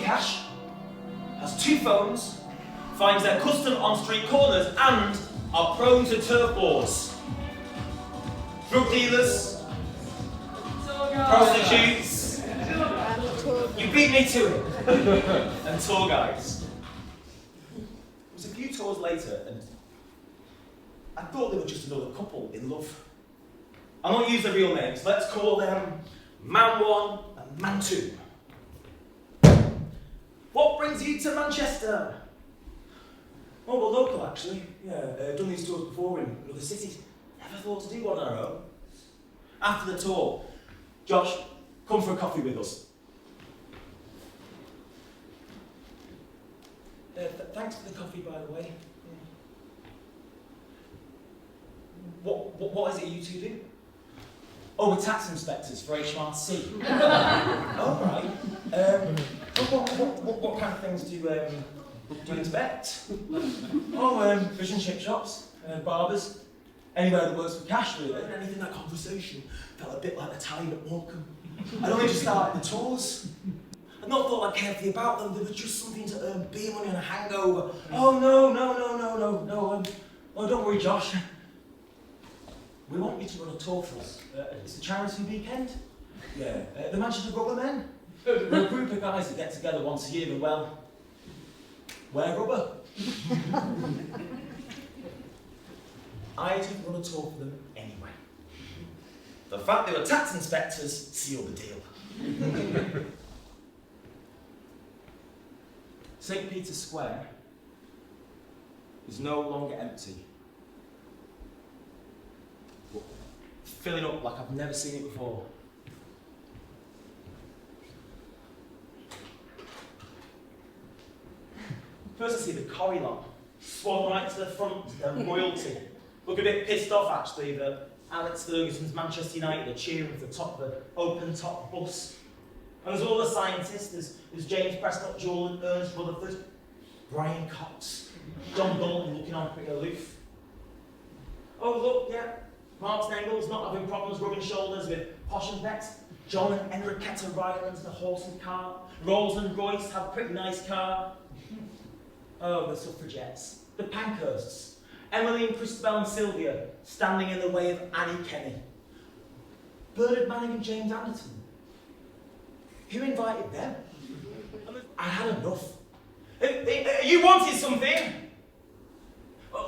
cash, has 2 phones, finds their custom on street corners, and are prone to turf wars. Drug dealers, prostitutes, you beat me to it, and tour guides. It was a few tours later, and I thought they were just another couple in love. I'll not use their real names, let's call them Man 1 and Man 2. What brings you to Manchester? Oh, well, local actually. Yeah, done these tours before in other cities. Never thought to do one on our own. After the tour, Josh, come for a coffee with us. Thanks for the coffee, by the way. What is it you two do? Oh, we're tax inspectors for HMRC. Oh, right. What kind of things do you inspect? Oh, fish and chip shops, barbers, anywhere that works for cash, really. Anything that conversation felt a bit like the time at Morecambe. I'd only just started the tours. I'd not thought like carefully about them. They were just something to earn beer money on a hangover. Oh, no. Oh, don't worry, Josh. We want you to run a tour for us. It's a charity weekend. Yeah, the Manchester Rubber Men. We're a group of guys that get together once a year and, well, wear rubber. I didn't run a tour for them anyway. The fact they were tax inspectors sealed the deal. St. Peter's Square is no longer empty. Filling up like I've never seen it before. First I see the Corrie lot, swung right to the front, their royalty. Look a bit pissed off actually that Alex Ferguson's Manchester United are cheering at the top of the open top bus. And there's all the scientists, there's James Prescott, Joel and Ernest Rutherford, Brian Cox, John Dalton looking on pretty aloof. Oh look, yeah, Mark Stengel's not having problems rubbing shoulders with posh and vets. John and Enriqueta Rylands in a horse and cart. Rolls and Royce have a pretty nice car. Oh, the suffragettes, the Pankhursts, Emily and Christabel and Sylvia standing in the way of Annie Kenny. Bernard Manning and James Anderton. Who invited them? I had enough. You wanted something?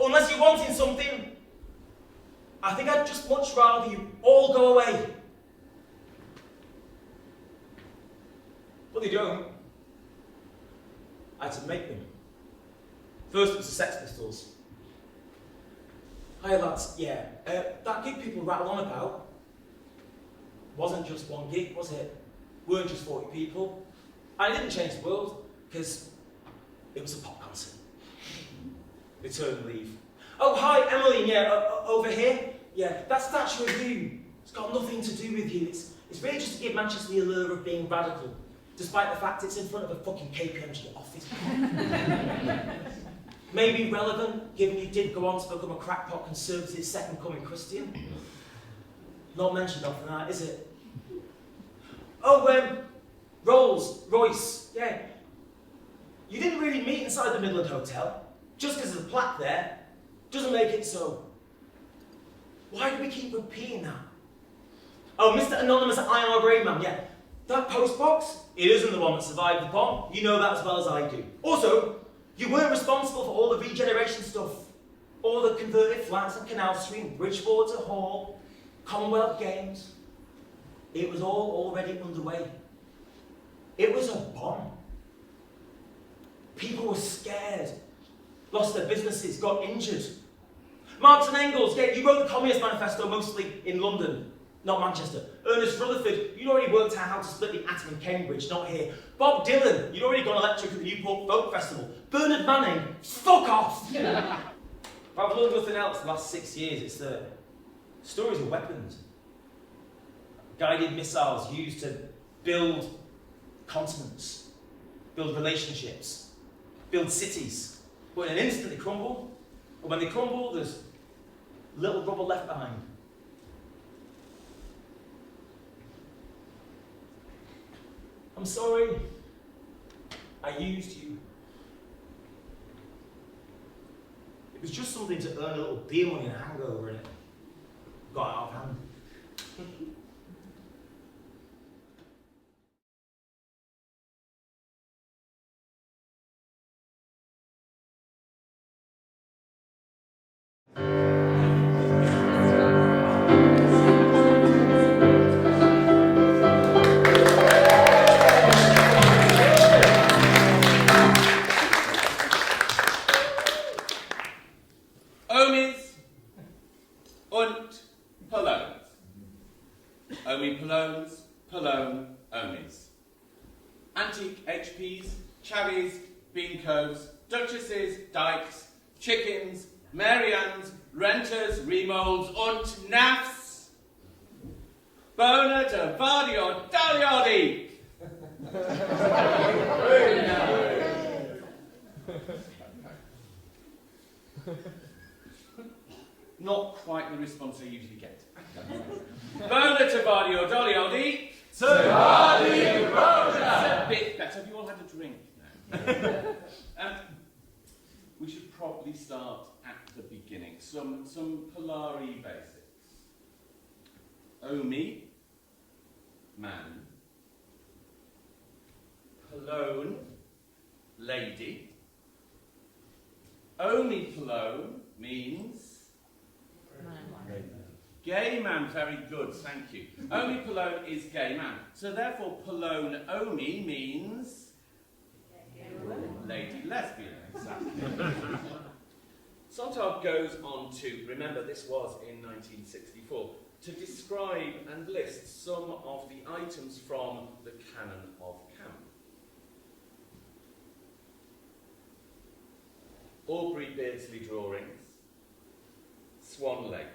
Unless you wanted something, I think I'd just much rather you all go away. But they don't. I had to make them. First it was the Sex Pistols. Hi lads, yeah, that gig people rattle on about wasn't just one gig, was it? Weren't just 40 people. And it didn't change the world, because it was a pop concert. Return and leave. Oh, hi, Emily, yeah, over here. Yeah, that statue of you, it's got nothing to do with you. It's really just to give Manchester the allure of being radical, despite the fact it's in front of a fucking KPMG office. Maybe relevant, given you did go on to become a crackpot conservative second coming Christian. Not mentioned often that, is it? Oh, Royce, yeah. You didn't really meet inside the Midland Hotel. Just because there's a plaque there, doesn't make it so. Why do we keep repeating that? Oh, Mr. Anonymous IR Grade Man, yeah. That postbox, it isn't the one that survived the bomb. You know that as well as I do. Also, you weren't responsible for all the regeneration stuff. All the converted flats and Canal Street, Bridgewater Hall, Commonwealth Games. It was all already underway. It was a bomb. People were scared, lost their businesses, got injured. Marx and Engels, yeah, you wrote the Communist Manifesto mostly in London, not Manchester. Ernest Rutherford, you'd already worked out how to split the atom in Cambridge, not here. Bob Dylan, you'd already gone electric at the Newport Folk Festival. Bernard Manning, fuck off! I've learned nothing else the last 6 years. It's the stories of weapons. Guided missiles used to build continents, build relationships, build cities. But in an instant they crumble. And when they crumble, there's little rubble left behind. I'm sorry. I used you. It was just something to earn a little beer money and a hangover in it. Got out of hand. Omis und Polones. Omi Polones, Polone, Omis. Antique HPs, Chavies, Beancos, Duchesses, Dykes, Chickens, Mariannes, Renters, Remolds und Naffs. Bona de Vada Dolly. Not quite the response I usually get. Bona to Vada or Dolly. To Vada, Bona! A bit better. Have you all had a drink now? We should probably start at the beginning. Some Polari basics. Omi, man. Polone, lady. Omi Polone means gay man. Very good, thank you. Omi Polone is gay man. So therefore Polone Omi means lady lesbian. Exactly. Sontag goes on to, remember this was in 1964, to describe and list some of the items from the canon of camp. Aubrey Beardsley drawings, Swan Lake,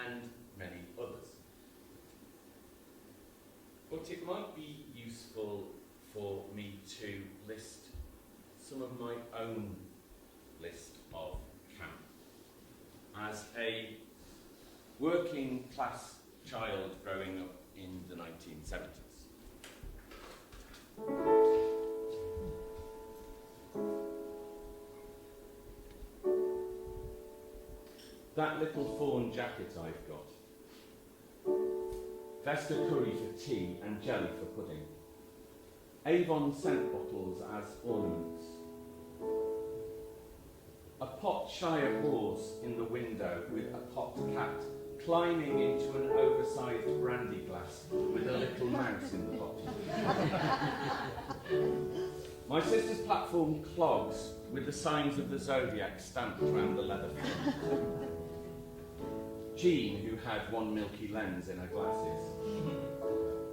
and many others. But it might be useful for me to list some of my own list of camp. As a working class child growing up in the 1970s. That little fawn jacket I've got. Vesta curry for tea and jelly for pudding. Avon scent bottles as ornaments. A pot shire horse in the window with a pot cat climbing into an oversized brandy glass with a little mouse in the bottom. My sister's platform clogs with the signs of the zodiac stamped around the leather front. Jean, who had one milky lens in her glasses.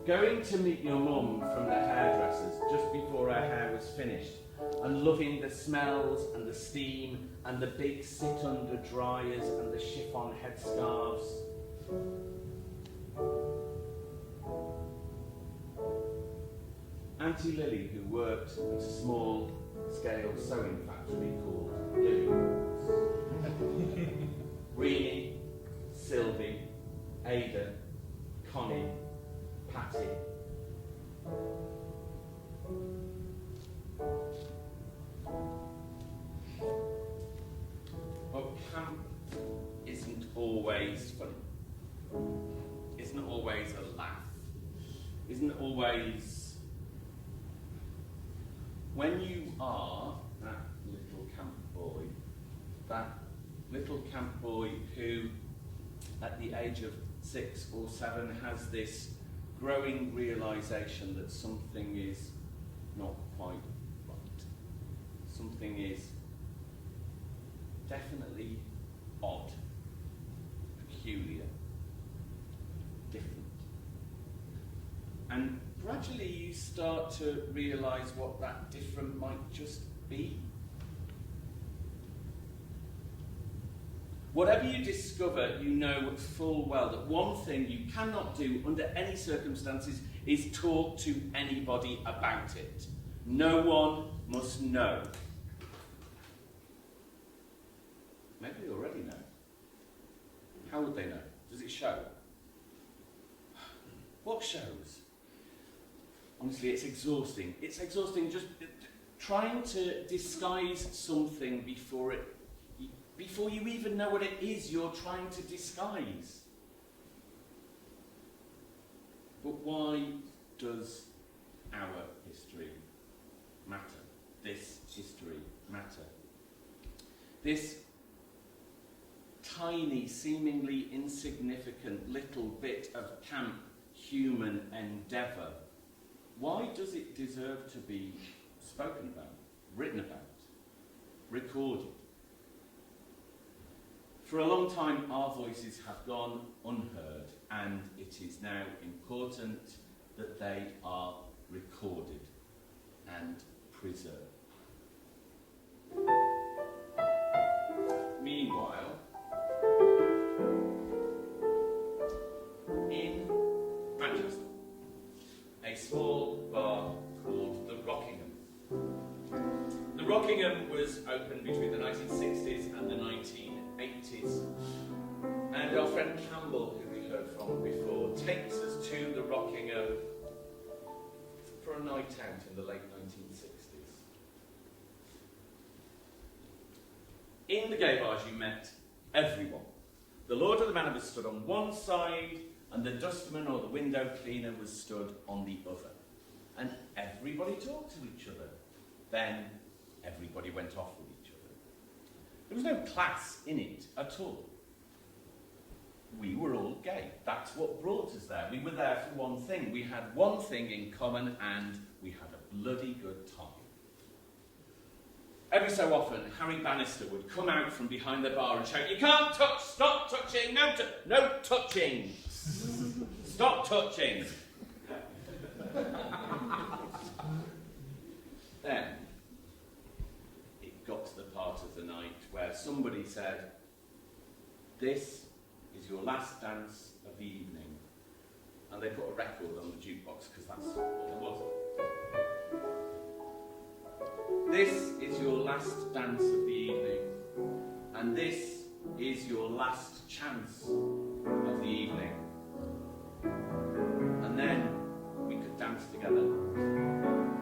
Going to meet your mum from the hairdresser's just before her hair was finished, and loving the smells and the steam and the big sit-under dryers and the chiffon headscarves. Auntie Lily, who worked at a small-scale sewing factory called Lily. Reenie, Sylvie, Ada, Connie, Patty. Well, camp isn't always fun. Isn't always a laugh. Isn't always... When you are that little camp boy who, at the age of 6 or 7, has this growing realization that something is not quite right. Something is definitely odd, peculiar, different. And gradually you start to realize what that different might just be. Whatever you discover, you know full well that one thing you cannot do under any circumstances is talk to anybody about it. No one must know. Maybe they already know. How would they know? Does it show? What shows? Honestly, it's exhausting. It's exhausting just trying to disguise something before you even know what it is you're trying to disguise. But why does our history matter? This history matter? This tiny, seemingly insignificant little bit of camp human endeavour, why does it deserve to be spoken about, written about, recorded? For a long time, our voices have gone unheard, and it is now important that they are recorded and preserved. Meanwhile, in Manchester, a small bar called the Rockingham. The Rockingham was opened between the 1960s and the 1980s. And our friend Campbell, who we heard from before, takes us to the Rockingham for a night out in the late 1960s. In the gay bars you met everyone. The lord of the manor was stood on one side, and the dustman or the window cleaner was stood on the other. And everybody talked to each other. Then everybody went off with each other. There was no class in it at all. We were all gay. That's what brought us there. We were there for one thing. We had one thing in common, and we had a bloody good time. Every so often, Harry Bannister would come out from behind the bar and shout, "You can't touch! Stop touching! No touching! Stop touching!" Then, it got to the part of the night where somebody said, "This is your last dance of the evening." And they put a record on the jukebox, because that's what it was. This is your last dance of the evening, and this is your last chance of the evening. And then we could dance together,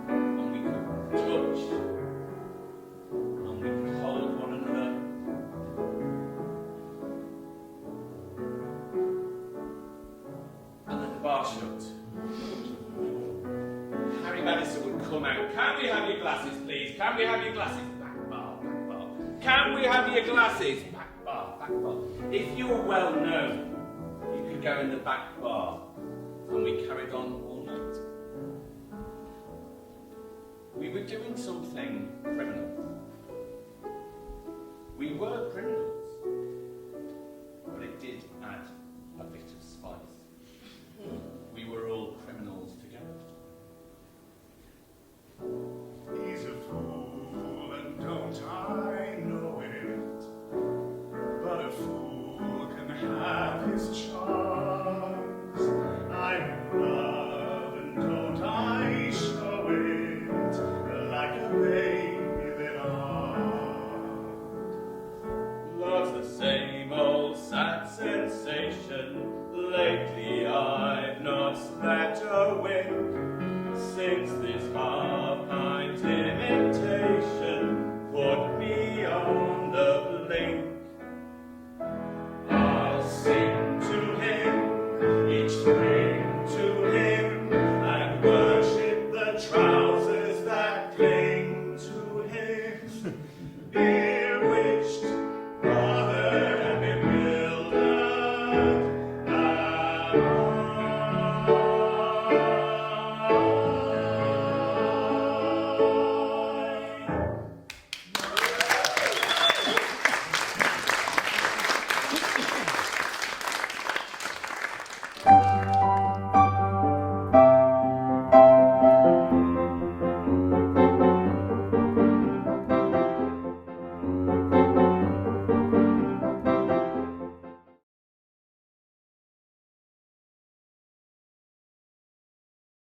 and we could touch, and we could hold one another. And then the bar shut. Harry Bannister would come out. "Can we have your glasses, please? Can we have your glasses?" Back bar, back bar. "Can we have your glasses?" Back bar, back bar. If you were well known, you could go in the back bar, and we carried on all night. We were doing something criminal. We were criminals, but it did add a bit of spice. We were all criminals together. He's a fool, and don't I know it? But a fool can have his charms. I'm in love, and don't I show it? Like a baby in arms. Love's the same old sad sensation. Lately I've not slept a wink since this heart